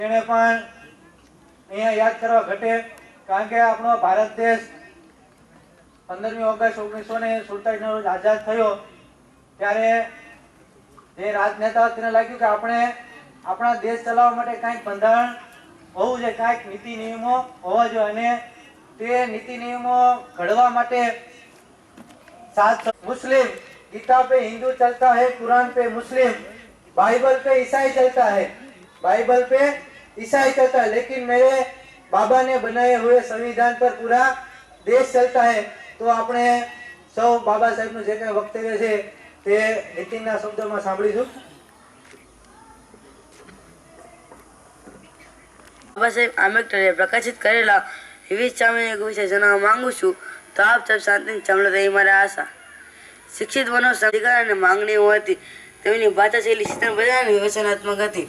તેને પણ અહીંયા યાદ કરવા ઘટે, કારણ કે આપણો ભારત દેશ 15મી ઓગસ્ટ 1947 ના રોજ આઝાદ થયો ત્યારે જે રાજનેતા તેને લાગ્યું કે આપણે આપણા દેશ ચલાવવા માટે કાંઈક બંધારણ હોવું જોઈએ, કાંઈક નીતિ નિયમો હોવા જોઈએ, અને તે નીતિ નિયમો ઘડવા માટે मुस्लिम गीता पे हिंदू चलता है, कुरान पे मुस्लिम, बाइबल पे ईसाई चलता है, बाइबल पे ईसाई चलता है, लेकिन मेरे बाबा ने बनाए हुए संविधान पर पूरा देश चलता है। तो આપણે સૌ બાબા સાહેબનું જે કંઈ વક્તવ્ય છે તે નીતિનના શબ્દોમાં સાંભળીશું। બાબા સાહેબ આંબેડકરે પ્રકાશિત કરેલા વિવિધ સામાજિક વિશે જણાવવા માંગુ છું, તો આપ સૌ શાંતિથી સાંભળો તે મારી આશા। શિક્ષિત બનો અધિકાર અને માંગણીઓ હતી, તેમની ભાષાશૈલી શિક્ષણ બજારની વિવેચનાત્મક હતી।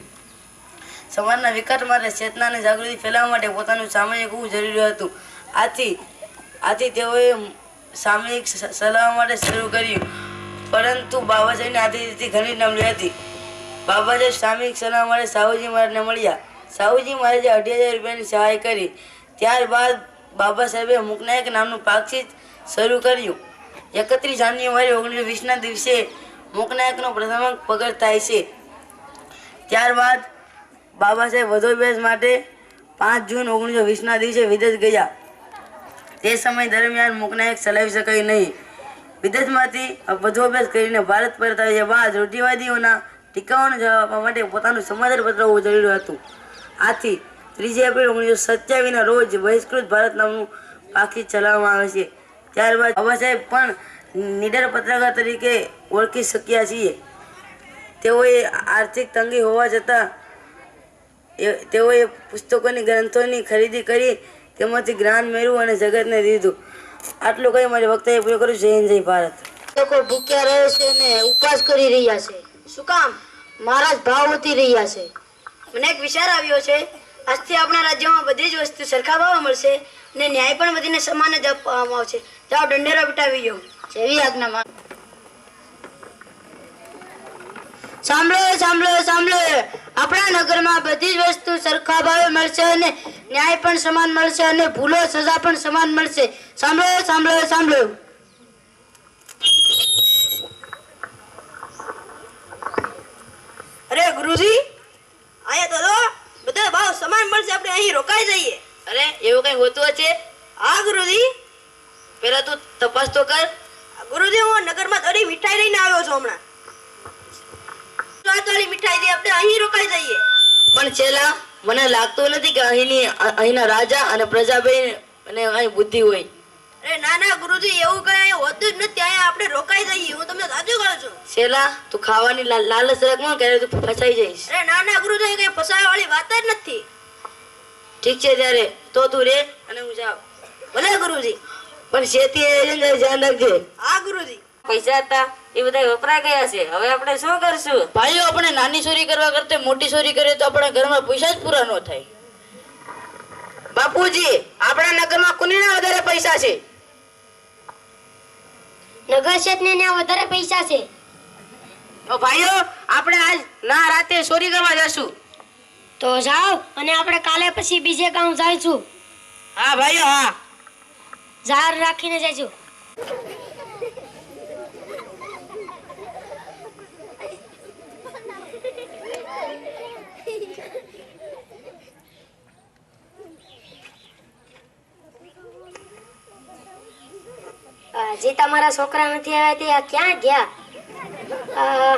સમાજના વિકાસ માટે ચેતના અને જાગૃતિ ફેલાવવા માટે પોતાનું સામાજિક હોવું જરૂરી હતું। આથી તેઓએ સામૂહિક ચલાવવા માટે શરૂ કર્યું, પરંતુ બાબા સાહેબની આદિથી ઘણી નબળી હતી। બાબા સાહેબ સામૂહિક ચલાવવા માટે સાહુજી મહારાજને મળ્યા। સાહુજી મહારાજે 28,000 રૂપિયાની સહાય કરી। ત્યારબાદ બાબા સાહેબે મૂકનાયક નામનું પાક્ષિક શરૂ કર્યું। 31 જાન્યુઆરી 1920ના દિવસે મૂકનાયકનો પ્રથમ પગડ થાય છે। ત્યારબાદ બાબા સાહેબ વધુ અભ્યાસ માટે 5 જૂન 1920ના દિવસે વિદેશ ગયા। તે સમય દરમિયાન મૂકનાયક ચલાવી શકાય નહીં। વિદેશમાંથી વધુ અભ્યાસ કરીને ભારત પરત આવ્યા બાદ રૂઢિવાદીઓના ટીકાઓનો જવાબ આપવા માટે પોતાનું સમાચાર પત્ર હોવું જરૂરી હતું। આથી 3 એપ્રિલ 1927ના રોજ બહિષ્કૃત ભારત નામનું પાક્ષિક ચલાવવામાં આવે છે। ત્યારબાદ બાબા સાહેબ પણ નીડર પત્રકાર તરીકે ઓળખી શક્યા છીએ। તેઓએ આર્થિક તંગી હોવા છતાં તેઓએ પુસ્તકોની ગ્રંથોની ખરીદી કરી, તેમાંથી જ્ઞાન મેળવ્યું અને જગતને દીધું। આટલું કહી મારી વક્તવ્ય પૂરું કરું। જય હિન્દ, જય ભારત। લોકો ભૂખ્યા રહે છે ને ઉપવાસ કરી રહ્યા છે। શું કામ? મહારાજ ભાવ વધી રહ્યા છે। મને એક વિચાર આવ્યો છે, આજથી આપણા રાજ્યમાં બધી જ વસ્તુ સરખા ભાવે મળશે ને ન્યાય પણ બધીને સમાન જ આપવામાં આવશે। જાઓ દંડેરો પીટાવી ગયો। જેવી આજ્ઞામાં। સાંભળો સાંભળો સાંભળો, આપણા નગરમાં બધી જ વસ્તુ સરખા ભાવે મળશે અને ન્યાય પણ સમાન મળશે અને ભૂલો સજા પણ સમાન મળશે। સાંભળો સાંભળો સાંભળો। અરે ગુરુજી, આયા તો બધા ભાવ સમાન મળશે, આપણે અહીં રોકાઈ જઈએ। અરે એવું કઈ હોતું હશે? હા ગુરુજી। પેલા તું તપાસ તો કર। ગુરુજી, હું નગરમાં થોડી મીઠાઈ લઈને આવ્યો છું હમણાં। વાળી મીઠાઈ દે, આપણે અહીં રોકાઈ જઈએ। પણ છેલ્લા મને લાગતું નથી કે અહીંના રાજા અને પ્રજા બે અને અહીં બુદ્ધિ હોય। અરે ના ના ગુરુજી, એવું કઈ હોતું જ નથી, અહીંયા આપણે રોકાઈ જઈએ। હું તમને સાચું કહું છું। છેલ્લા તું ખાવાની લાલચ રાખમાં કે તું ફસાઈ જઈશ। અરે ના ના ગુરુજી, કઈ ફસાવા વાળી વાત જ નથી। ઠીક છે, ત્યારે તો તું રે અને હું જાઉં। ભલે ગુરુજી। પણ શેતી ધ્યાન રાખજે। હા ગુરુજી। પૈસા હતા એ બધા વપરાઈ ગયા છે, હવે આપણે શું કરશું? ભાઈઓ, આપણે નાની ચોરી કરવા કરતા મોટી ચોરી કરીએ તો આપણા ઘરમાં પૈસા જ પૂરા ન થાય। બાપુજી, આપણા નગરમાં કોના વધારે પૈસા છે? નગર શેઠને ત્યાં વધારે પૈસા છે। તો ભાઈઓ, આપણે આજ ના રાતે ચોરી કરવા જશું। તો જાઓ, અને આપણે કાલે પછી બીજે ગામ જઈશું। હા ભાઈઓ, હા। ઝાર રાખીને જજો। જે તમારા છોકરા નથી આવ્યા તે આ ક્યાં ગયા?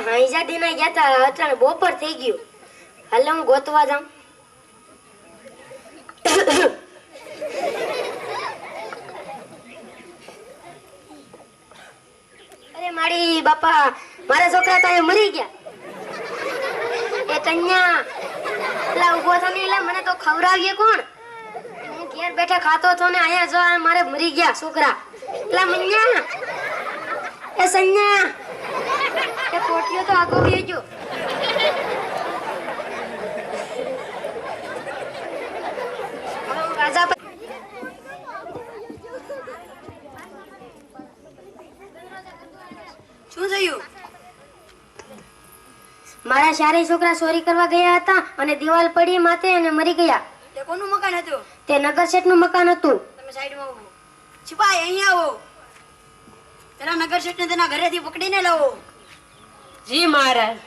હાઈજાદી ના ગયા તા, અચાનક બપોર થઈ ગયું। હાલ હું ગોતવા જાઉં। અરે મારી બાપા, મારા છોકરા તો મરી ગયા। એ કન્યા, એલા ઉભો થો ને, એલા મને તો ખવડાવીએ કોણ? હું ઘેર બેઠા ખાતો હતો ને અહીંયા જો મારે મરી ગયા છોકરા। એલા મન્યા, એ સન્યા, એ પોટિયો તો આગો વેજો। રાજા શું થયું? મારા ચારેય છોકરા ચોરી કરવા ગયા હતા અને દિવાલ પડી માથે અને મરી ગયા. તે કોનું મકાન હતું? તે નગર શેઠનું મકાન હતું. તમે સાઈડમાં આવો. સિપાઈ અહીંયા આવો. પેલા નગર શેઠને તેના ઘરેથી પકડીને લાવો. જી મહારાજ.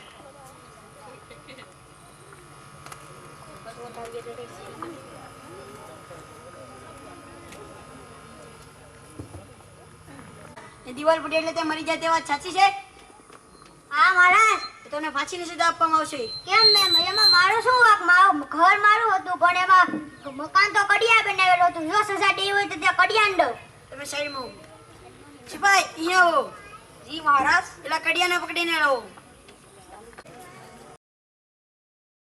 એ દિવાલ પડી એટલે તે મરી જાય તે વાત સાચી છે? હા મહારાજ. તો તમને ફાંસીની સજા આપવામાં આવશે. કેમ મેમ એમાં મારું શું વાંક? મારું ઘર મારું હતું પણ એમાં મકાન તો કડિયા બનાવેલું હતું. જો સજા દેવી હોય તો ત્યાં કડિયાને દઉં. તમે સાઈડમાં આવો. સિપાઈ અહીંયા આવો. જી મહારાજ. પેલા કડિયાને પકડીને લાવો.